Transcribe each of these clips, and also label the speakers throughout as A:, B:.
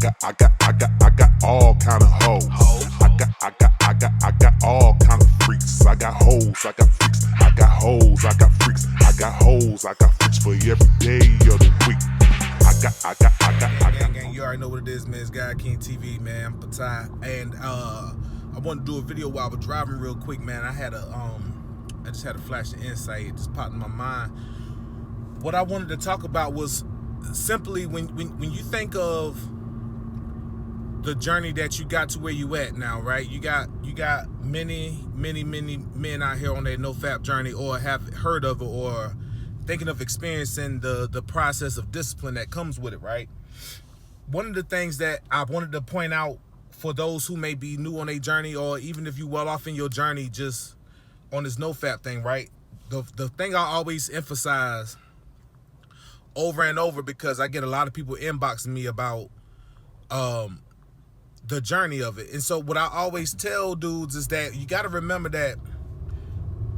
A: got all kind of hoes. I got all kind of freaks. I got hoes, I got freaks. I got hoes, I got freaks. I got hoes, I got freaks for every day of the week.
B: Gang, you already know what it is, man. It's Guy King TV, man. I'm Patai, and I wanted to do a video while I was driving real quick, man. I just had a flash of insight. It just popped in my mind. What I wanted to talk about was simply when you think of the journey that you got to where you at now, right? You got many men out here on their nofap journey, or have heard of it, or thinking of experiencing the process of discipline that comes with it, right? One of the things that I wanted to point out for those who may be new on their journey, or even if you well off in your journey, just on this nofap thing, right? The thing I always emphasize over and over, because I get a lot of people inboxing me about the journey of it. And so what I always tell dudes is that you got to remember that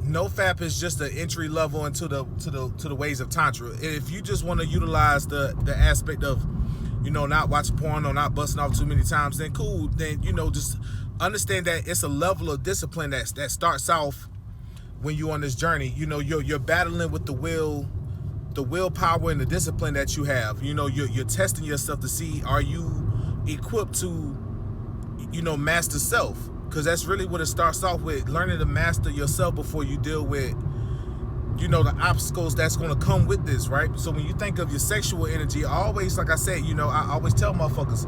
B: nofap is just an entry level into the ways of tantra. And if you just want to utilize the aspect of, not watching porn or not busting off too many times, then cool. Then just understand that it's a level of discipline that starts off when you're on this journey. You're battling with the willpower and the discipline that you have. You're testing yourself to see, are you equipped to master self? Because that's really what it starts off with, learning to master yourself before you deal with the obstacles that's going to come with this, right? So when you think of your sexual energy, always, like I said, I always tell motherfuckers,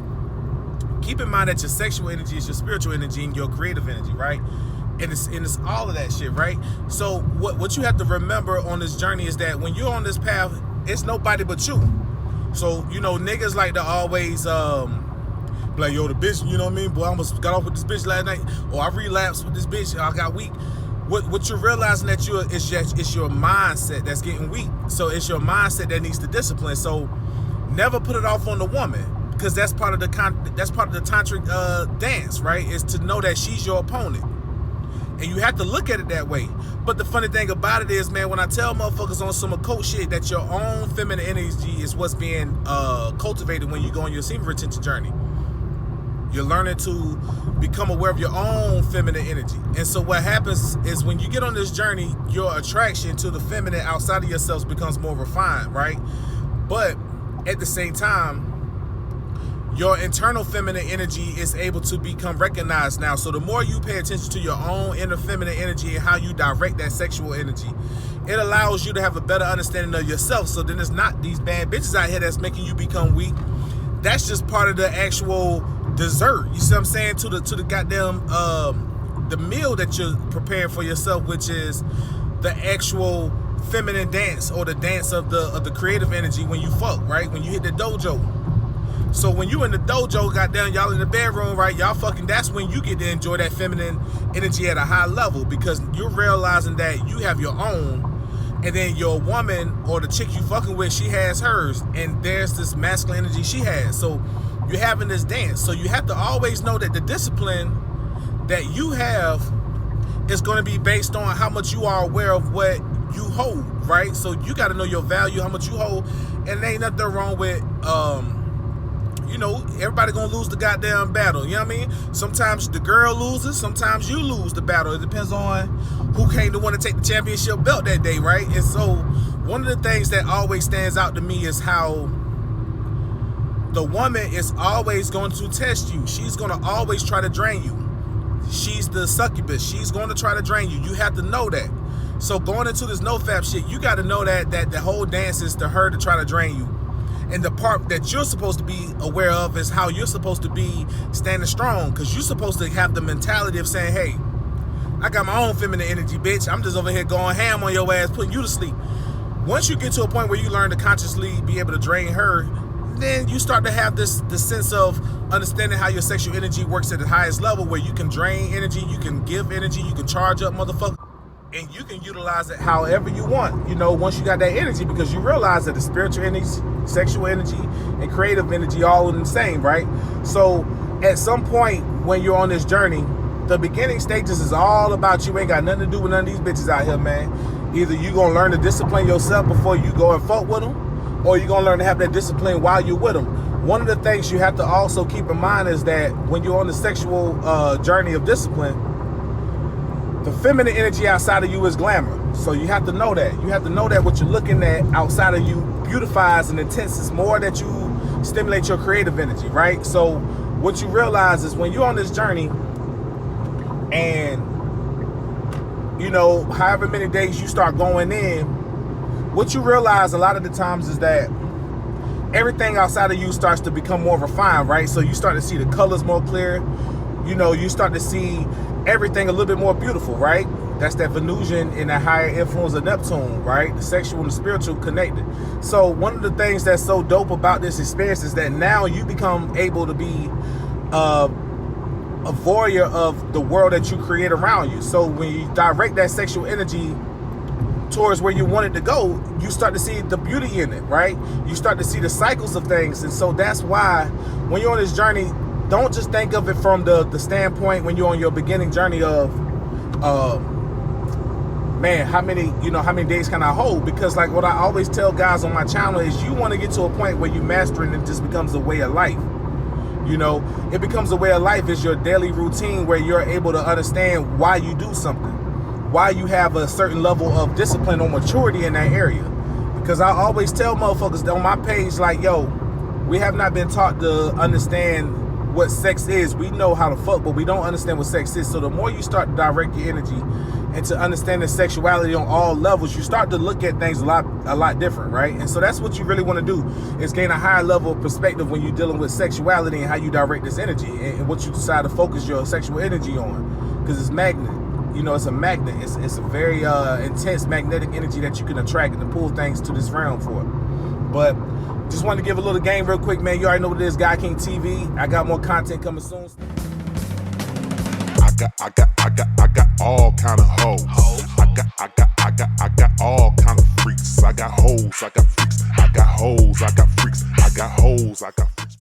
B: keep in mind that your sexual energy is your spiritual energy and your creative energy, right? And it's all of that shit, right? So what you have to remember on this journey is that when you're on this path, it's nobody but you. So niggas like to always like, yo, the bitch, you know what I mean? Boy, I almost got off with this bitch last night, or I relapsed with this bitch, I got weak. What you're realizing that it's your mindset that's getting weak. So it's your mindset that needs the discipline. So never put it off on the woman, because that's part of the tantric dance, right? Is to know that she's your opponent. And you have to look at it that way. But the funny thing about it is, man, when I tell motherfuckers on some occult shit that your own feminine energy is what's being cultivated when you go on your semen retention journey. You're learning to become aware of your own feminine energy. And so what happens is when you get on this journey, your attraction to the feminine outside of yourselves becomes more refined, right? But at the same time, your internal feminine energy is able to become recognized now. So the more you pay attention to your own inner feminine energy and how you direct that sexual energy, it allows you to have a better understanding of yourself. So then it's not these bad bitches out here that's making you become weak. That's just part of the actual dessert, you see what I'm saying, to the goddamn the meal that you're preparing for yourself, which is the actual feminine dance, or the dance of the creative energy when you fuck, right? When you hit the dojo. So when you in the dojo, goddamn, y'all in the bedroom, right? Y'all fucking, that's when you get to enjoy that feminine energy at a high level, because you're realizing that you have your own, and then your woman or the chick you fucking with, she has hers, and there's this masculine energy she has. So you're having this dance. So you have to always know that the discipline that you have is going to be based on how much you are aware of what you hold, right? So you got to know your value, how much you hold, and there ain't nothing wrong with everybody gonna lose the goddamn battle, you know what I mean? Sometimes the girl loses, sometimes you lose the battle. It depends on who came to want to take the championship belt that day, right? And so one of the things that always stands out to me is how the woman is always going to test you. She's going to always try to drain you. She's the succubus. She's going to try to drain you. You have to know that. So going into this nofap shit, you got to know that the whole dance is to her to try to drain you. And the part that you're supposed to be aware of is how you're supposed to be standing strong, because you're supposed to have the mentality of saying, hey, I got my own feminine energy, bitch. I'm just over here going ham on your ass, putting you to sleep. Once you get to a point where you learn to consciously be able to drain her, then you start to have this sense of understanding how your sexual energy works at the highest level, where you can drain energy, you can give energy, you can charge up, motherfucker, and you can utilize it however you want, once you got that energy, because you realize that the spiritual energy, sexual energy, and creative energy all in the same, right? So at some point when you're on this journey, the beginning stages is all about you. Ain't got nothing to do with none of these bitches out here, man. Either you gonna learn to discipline yourself before you go and fuck with them, or you're gonna learn to have that discipline while you're with them. one of the things you have to also keep in mind is that when you're on the sexual journey of discipline, the feminine energy outside of you is glamour. So you have to know that. You have to know that what you're looking at outside of you beautifies and intenses more, that you stimulate your creative energy, right? So what you realize is when you're on this journey and, you know, however many days you start going in, what you realize a lot of the times is that everything outside of you starts to become more refined, right? So you start to see the colors more clear. You know, you start to see everything a little bit more beautiful, right? That's that Venusian and that higher influence of Neptune, right? The sexual and the spiritual connected. So one of the things that's so dope about this experience is that now you become able to be a voyeur of the world that you create around you. So when you direct that sexual energy towards where you want it to go, you start to see the beauty in it, right? You start to see the cycles of things. And so that's why when you're on this journey, don't just think of it from the standpoint when you're on your beginning journey of man, how many days can I hold? Because like what I always tell guys on my channel is you want to get to a point where you master it and it just becomes a way of life. You know, it becomes a way of life. It's your daily routine where you're able to understand why you do something, why you have a certain level of discipline or maturity in that area. Because I always tell motherfuckers on my page, like, yo, we have not been taught to understand what sex is. We know how to fuck, but we don't understand what sex is. So the more you start to direct your energy and to understand the sexuality on all levels, you start to look at things a lot different, right? And so that's what you really want to do, is gain a higher level of perspective when you're dealing with sexuality and how you direct this energy and what you decide to focus your sexual energy on. Because it's magnet. You know, it's a magnet. It's a very intense magnetic energy that you can attract and pull things to this realm for. But just wanted to give a little game real quick, man. You already know what it is, Guy King TV. I got more content coming soon.
A: I got all kind of hoes. I got all kind of freaks. I got hoes, I got freaks. I got hoes, I got freaks. I got hoes, I got